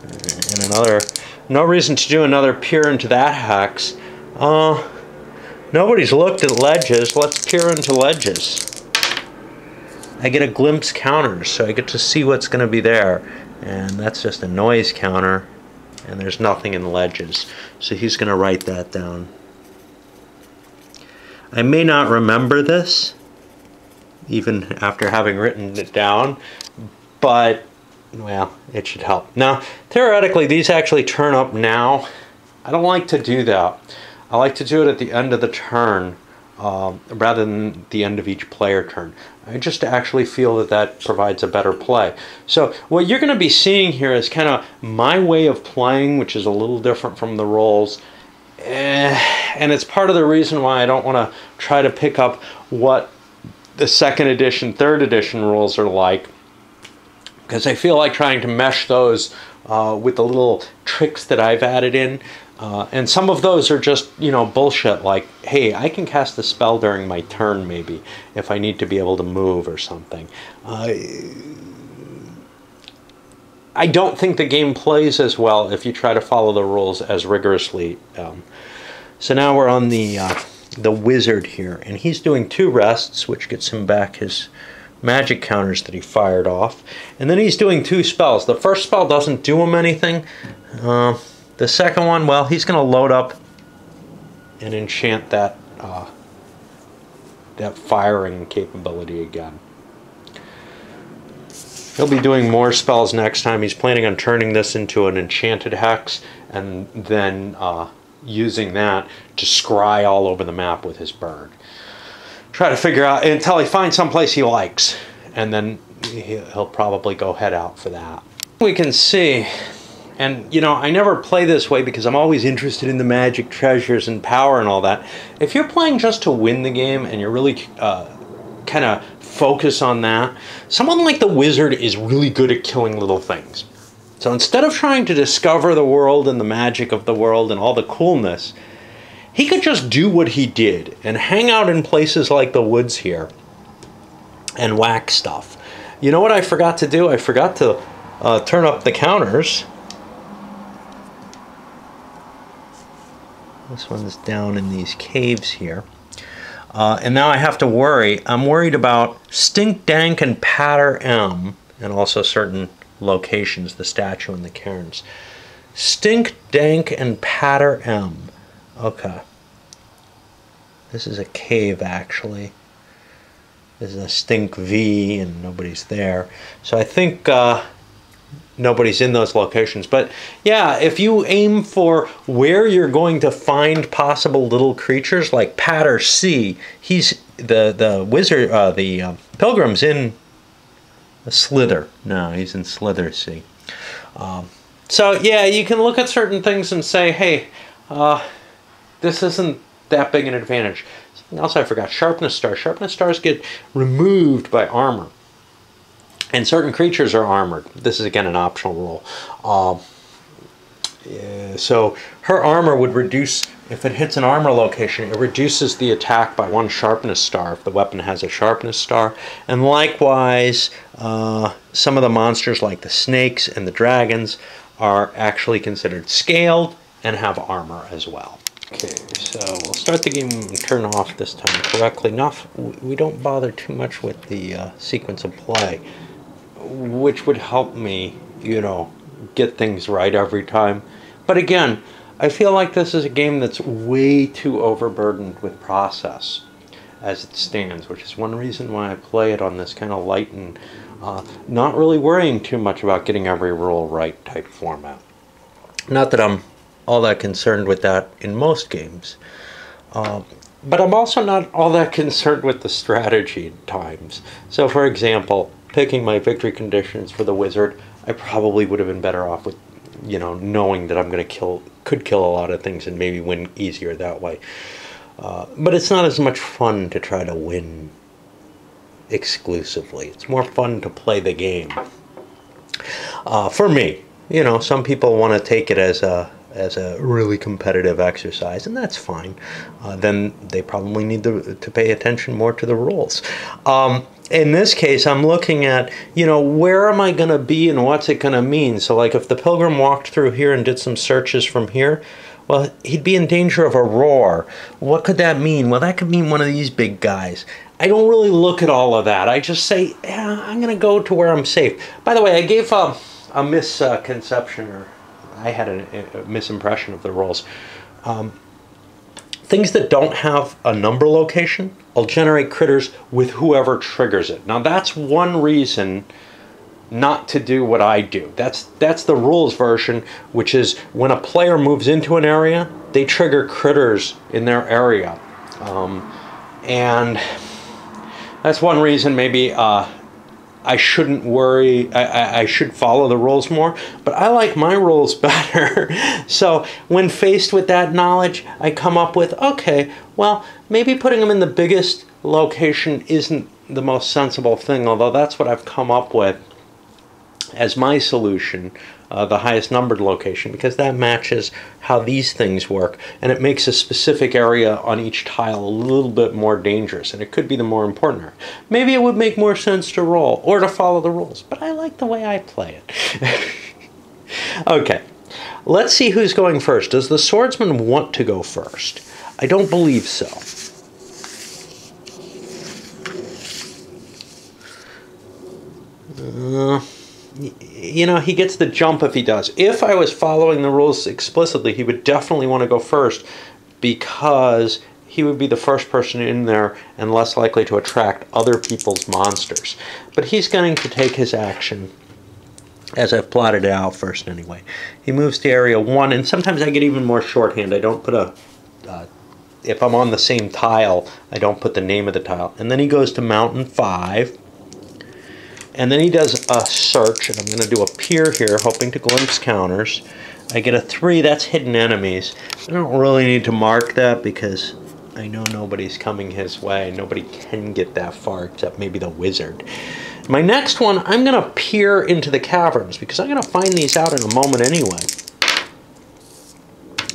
And another... No reason to do another peer into that hex. Nobody's looked at ledges. Let's peer into ledges. I get a glimpse counter, so I get to see what's going to be there. And that's just a noise counter, and there's nothing in the ledges. So he's going to write that down. I may not remember this, even after having written it down, but, well, it should help. Now, theoretically, these actually turn up now. I don't like to do that. I like to do it at the end of the turn, rather than the end of each player turn. I just actually feel that that provides a better play. So what you're going to be seeing here is kind of my way of playing, which is a little different from the roles. And it's part of the reason why I don't want to try to pick up what the second edition, third edition rules are like, because I feel like trying to mesh those with the little tricks that I've added in. And some of those are just, you know, bullshit, like, hey, I can cast a spell during my turn, maybe, if I need to be able to move or something. I don't think the game plays as well if you try to follow the rules as rigorously. So now we're on the wizard here, and he's doing 2 rests, which gets him back his magic counters that he fired off. And then he's doing 2 spells. The first spell doesn't do him anything. The second one, well, he's going to load up and enchant that that firing capability again. He'll be doing more spells next time. He's planning on turning this into an enchanted hex and then using that to scry all over the map with his bird. Try to figure out until he finds someplace he likes, and then he'll probably go head out for that. We can see. And, you know, I never play this way because I'm always interested in the magic treasures and power and all that. If you're playing just to win the game and you're really kind of focus on that, someone like the wizard is really good at killing little things. So instead of trying to discover the world and the magic of the world and all the coolness, he could just do what he did and hang out in places like the woods here and whack stuff. You know what I forgot to do? I forgot to turn up the counters. This one's down in these caves here. And now I have to worry. I'm worried about Stink, Dank, and Patter M, and also certain locations, the statue and the cairns. Stink, Dank, and Patter M. Okay. This is a cave, actually. This is a Stink V, and nobody's there. So I think nobody's in those locations. But yeah, if you aim for where you're going to find possible little creatures, like Patter C, he's the wizard, the Pilgrim's in Slither. No, he's in Slither C. So yeah, you can look at certain things and say, hey, this isn't that big an advantage. Something else I forgot, Sharpness Star. Sharpness Stars get removed by armor. And certain creatures are armored. This is, again, an optional rule. So her armor would reduce, if it hits an armor location, it reduces the attack by 1 Sharpness Star if the weapon has a Sharpness Star. And likewise, some of the monsters like the snakes and the dragons are actually considered scaled and have armor as well. Okay, so we'll start the game and turn off this time correctly. We don't bother too much with the sequence of play, which would help me, you know, get things right every time. But again, I feel like this is a game that's way too overburdened with process as it stands, which is one reason why I play it on this kind of light and not really worrying too much about getting every rule right type format. Not that I'm all that concerned with that in most games. But I'm also not all that concerned with the strategy at times. So for example, picking my victory conditions for the wizard, I probably would have been better off with, you know, knowing that I'm going to could kill a lot of things and maybe win easier that way. But it's not as much fun to try to win exclusively. It's more fun to play the game. For me, you know, some people want to take it as a really competitive exercise, and that's fine. Then they probably need to pay attention more to the rules. In this case, I'm looking at, you know, where am I going to be and what's it going to mean? So like if the Pilgrim walked through here and did some searches from here, well, he'd be in danger of a roar. What could that mean? Well, that could mean one of these big guys. I don't really look at all of that. I just say, yeah, I'm going to go to where I'm safe. By the way, I gave a misconception, or I had a misimpression of the rules. Things that don't have a number location will generate critters with whoever triggers it. Now that's one reason not to do what I do. That's the rules version, which is when a player moves into an area, they trigger critters in their area. And that's one reason maybe I shouldn't worry. I should follow the rules more, but I like my rules better. So when faced with that knowledge, I come up with, okay, well, maybe putting them in the biggest location isn't the most sensible thing, although that's what I've come up with as my solution, the highest numbered location, because that matches how these things work, and it makes a specific area on each tile a little bit more dangerous, and it could be the more important area. Maybe it would make more sense to roll or to follow the rules, but I like the way I play it. Okay, let's see who's going first. Does the swordsman want to go first? I don't believe so. You know, he gets the jump if he does. If I was following the rules explicitly, he would definitely want to go first because he would be the first person in there and less likely to attract other people's monsters. But he's going to take his action as I've plotted it out first anyway. He moves to area 1, and sometimes I get even more shorthand. I don't put a... if I'm on the same tile, I don't put the name of the tile. And then he goes to mountain 5. And then he does a search, and I'm going to do a peer here, hoping to glimpse counters. I get a 3, that's hidden enemies. I don't really need to mark that because I know nobody's coming his way. Nobody can get that far except maybe the wizard. My next one, I'm going to peer into the caverns because I'm going to find these out in a moment anyway.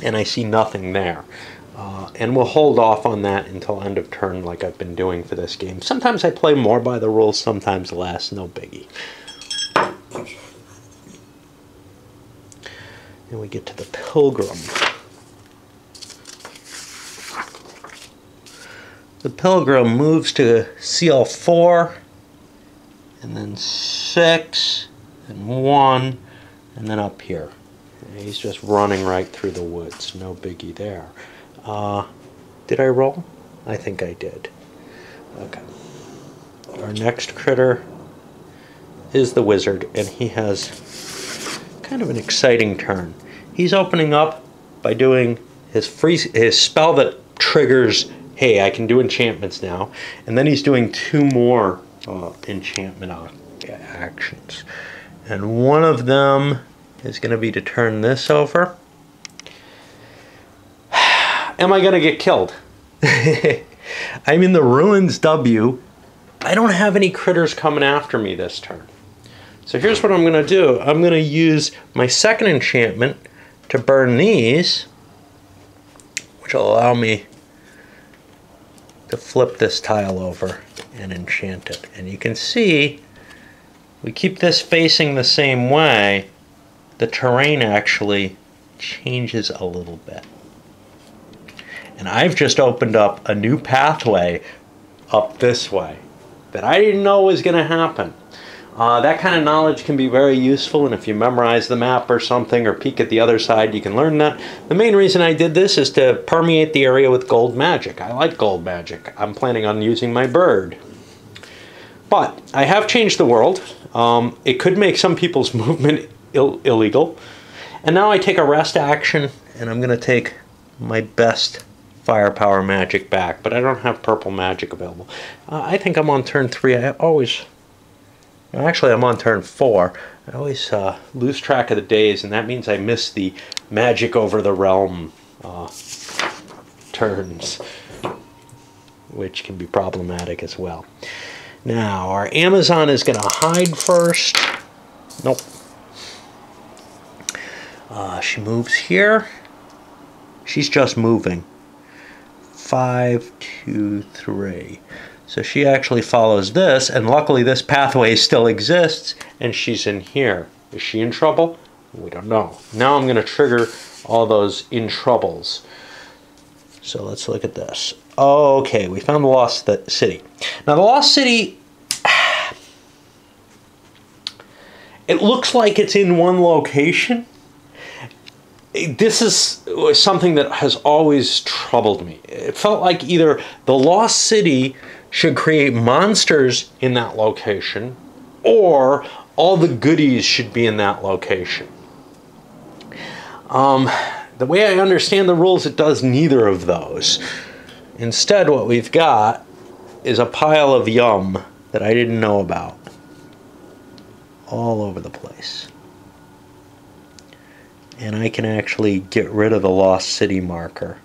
And I see nothing there. And we'll hold off on that until end of turn like I've been doing for this game. Sometimes I play more by the rules, sometimes less, no biggie. And we get to the Pilgrim. The Pilgrim moves to seal 4, and then 6, and 1, and then up here. And he's just running right through the woods, no biggie there. Did I roll? I think I did. Okay. Our next critter is the wizard, and he has kind of an exciting turn. He's opening up by doing his spell that triggers, hey, I can do enchantments now, and then he's doing 2 more enchantment actions. And one of them is going to be to turn this over. Am I going to get killed? I'm in the Ruins W. I don't have any critters coming after me this turn. So here's what I'm going to do. I'm going to use my second enchantment to burn these, which will allow me to flip this tile over and enchant it. And you can see, we keep this facing the same way, the terrain actually changes a little bit. And I've just opened up a new pathway up this way that I didn't know was going to happen. That kind of knowledge can be very useful, and if you memorize the map or something or peek at the other side, you can learn that. The main reason I did this is to permeate the area with gold magic. I like gold magic. I'm planning on using my bird. But I have changed the world. It could make some people's movement illegal. And now I take a rest action, and I'm going to take my best firepower magic back, but I don't have purple magic available. I think I'm on turn 3. Actually, I'm on turn 4. I always lose track of the days, and that means I miss the magic over the realm turns, which can be problematic as well. Now, our Amazon is going to hide first. Nope. She moves here. She's just moving. 5, 2, 3. So she actually follows this, and luckily this pathway still exists, and she's in here. Is she in trouble? We don't know. Now I'm going to trigger all those in troubles. So let's look at this. Okay, we found the Lost City. Now the Lost City, it looks like it's in one location. This is something that has always troubled me. It felt like either the Lost City should create monsters in that location, or all the goodies should be in that location. The way I understand the rules, it does neither of those. Instead, what we've got is a pile of yum that I didn't know about all over the place. And I can actually get rid of the Lost City marker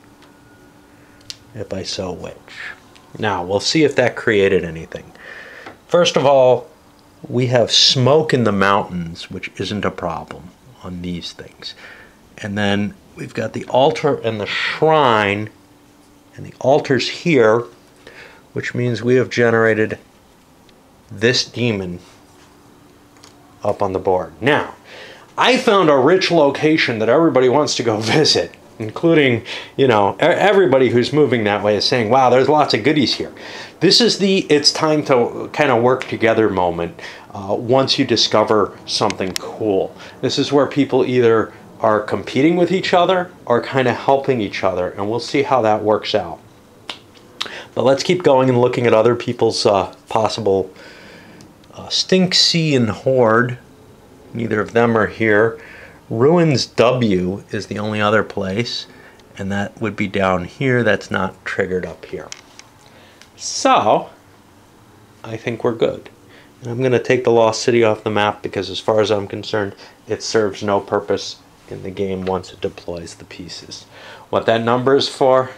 if I so wish. Now, we'll see if that created anything. First of all, we have smoke in the mountains, which isn't a problem on these things. And then we've got the altar and the shrine, and the altar's here, which means we have generated this demon up on the board. Now, I found a rich location that everybody wants to go visit, including, you know, everybody who's moving that way is saying, wow, there's lots of goodies here. This is the it's time to kind of work together moment once you discover something cool. This is where people either are competing with each other or kind of helping each other, and we'll see how that works out. But let's keep going and looking at other people's possible Stink Sea and Horde. Neither of them are here. Ruins W is the only other place, and that would be down here. That's not triggered up here. So, I think we're good. And I'm going to take the Lost City off the map because as far as I'm concerned, it serves no purpose in the game once it deploys the pieces. What that number is for,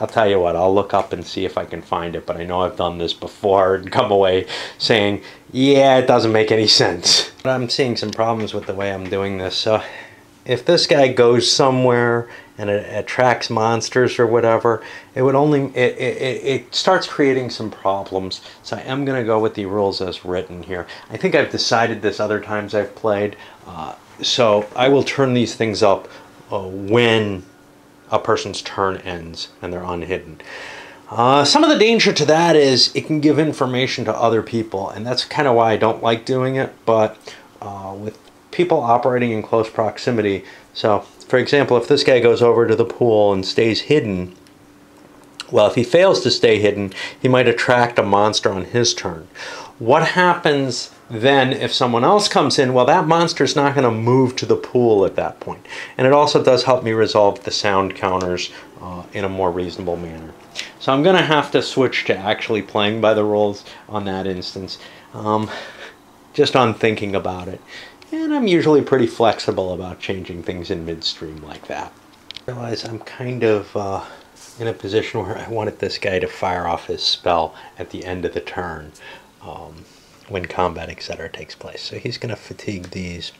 I'll tell you what, I'll look up and see if I can find it, but I know I've done this before and come away saying, yeah, it doesn't make any sense. But I'm seeing some problems with the way I'm doing this. So if this guy goes somewhere and it attracts monsters or whatever, it would only, it starts creating some problems. So I am going to go with the rules as written here. I think I've decided this other times I've played. So I will turn these things up when a person's turn ends and they're unhidden. Some of the danger to that is it can give information to other people, and that's kind of why I don't like doing it. But with people operating in close proximity, so for example, if this guy goes over to the pool and stays hidden, well, if he fails to stay hidden, he might attract a monster on his turn. What happens then if someone else comes in? Well, that monster's not going to move to the pool at that point. And it also does help me resolve the sound counters in a more reasonable manner. So I'm going to have to switch to actually playing by the rules on that instance, just on thinking about it. And I'm usually pretty flexible about changing things in midstream like that. I realize I'm kind of in a position where I wanted this guy to fire off his spell at the end of the turn. When combat, etc. takes place. So he's going to fatigue these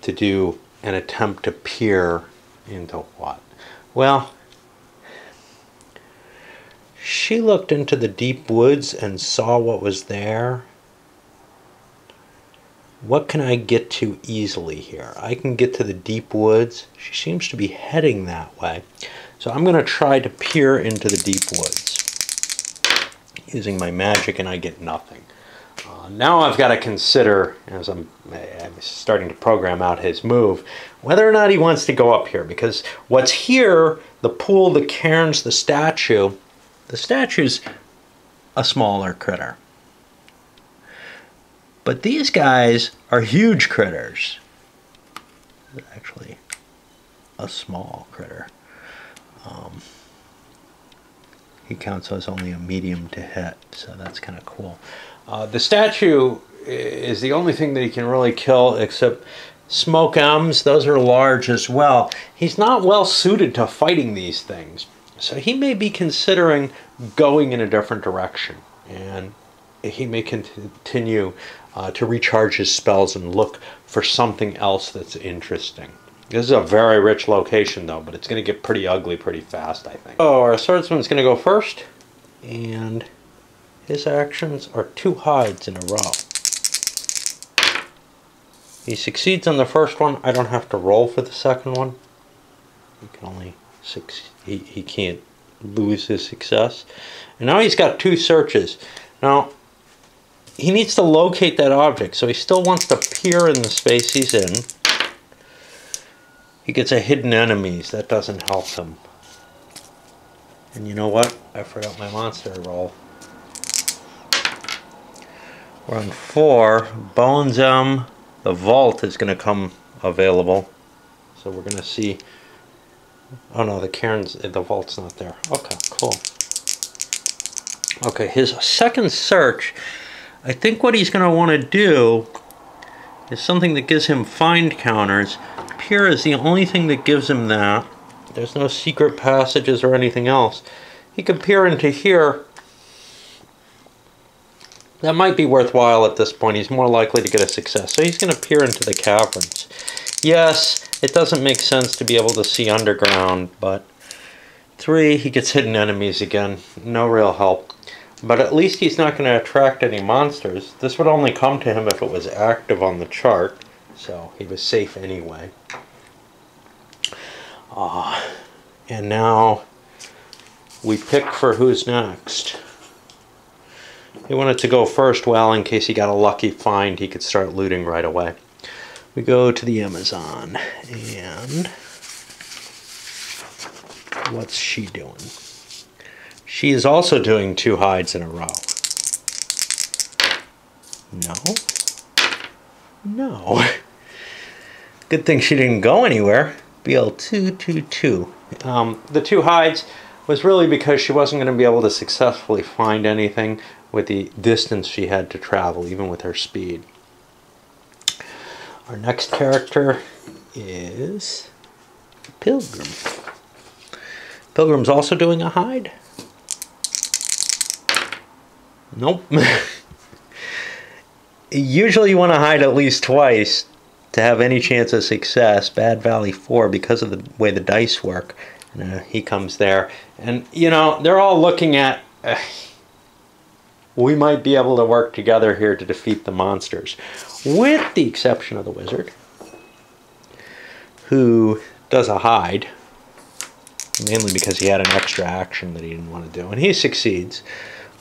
to do an attempt to peer into what? Well, she looked into the deep woods and saw what was there. What can I get to easily here? I can get to the deep woods. She seems to be heading that way. So I'm going to try to peer into the deep woods using my magic, and I get nothing. Now I've got to consider, as I'm starting to program out his move, whether or not he wants to go up here. Because what's here, the pool, the cairns, the statue's a smaller critter. But these guys are huge critters. This is actually a small critter. He counts as only a medium to hit, so that's kind of cool. The statue is the only thing that he can really kill, except smoke M's. Those are large as well. He's not well suited to fighting these things, so he may be considering going in a different direction, and he may continue to recharge his spells and look for something else that's interesting. This is a very rich location, though, but it's going to get pretty ugly pretty fast, I think. Oh, our swordsman's going to go first, and his actions are 2 hides in a row. He succeeds on the first one. I don't have to roll for the second one. You can only he can't lose his success. And now he's got 2 searches. Now, he needs to locate that object, so he still wants to peer in the space he's in. He gets a hidden enemies. That doesn't help him. And you know what? I forgot my monster roll. We're on 4. Bones M. The vault is going to come available. So we're going to see... Oh no, the vault's not there. Okay, cool. Okay, his second search, I think what he's going to want to do is something that gives him find counters. Peer is the only thing that gives him that. There's no secret passages or anything else. He could peer into here. That might be worthwhile at this point. He's more likely to get a success. So he's going to peer into the caverns. Yes, it doesn't make sense to be able to see underground, but 3, he gets hidden enemies again. No real help. But at least he's not going to attract any monsters. This would only come to him if it was active on the chart, so he was safe anyway. And now we pick for who's next. He wanted to go first, well, in case he got a lucky find, he could start looting right away. We go to the Amazon, and what's she doing? She is also doing 2 hides in a row. No. No. Good thing she didn't go anywhere. BL222. The 2 hides was really because she wasn't going to be able to successfully find anything with the distance she had to travel, even with her speed. Our next character is Pilgrim. Pilgrim's also doing a hide. Nope. Usually you want to hide at least twice to have any chance of success. Bad Valley 4 because of the way the dice work. And, he comes there. And, you know, they're all looking at... we might be able to work together here to defeat the monsters. With the exception of the wizard, who does a hide, mainly because he had an extra action that he didn't want to do. And he succeeds,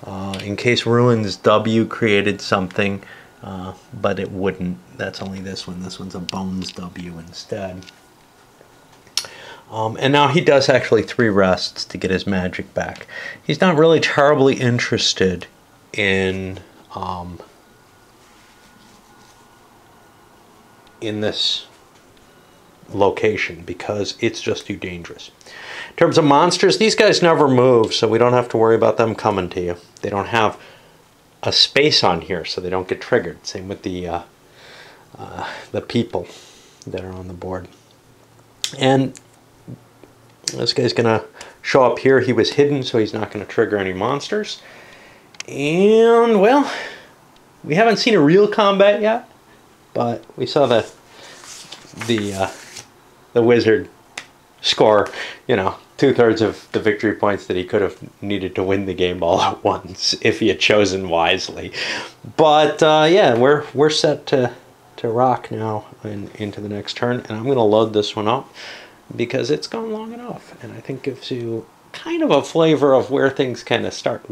in case Ruins W created something, but it wouldn't. That's only this one. This one's a Bones W instead. And now he does actually 3 rests to get his magic back. He's not really terribly interested in this location because it's just too dangerous. In terms of monsters, these guys never move, so we don't have to worry about them coming to you. They don't have a space on here, so they don't get triggered. Same with the people that are on the board. And this guy's gonna show up here. He was hidden, so he's not gonna trigger any monsters. And well, we haven't seen a real combat yet, but we saw the wizard score, you know, 2/3 of the victory points that he could have needed to win the game all at once if he had chosen wisely. But yeah, we're set to rock now into the next turn, and I'm going to load this one up because it's gone long enough, and I think gives you kind of a flavor of where things kind of start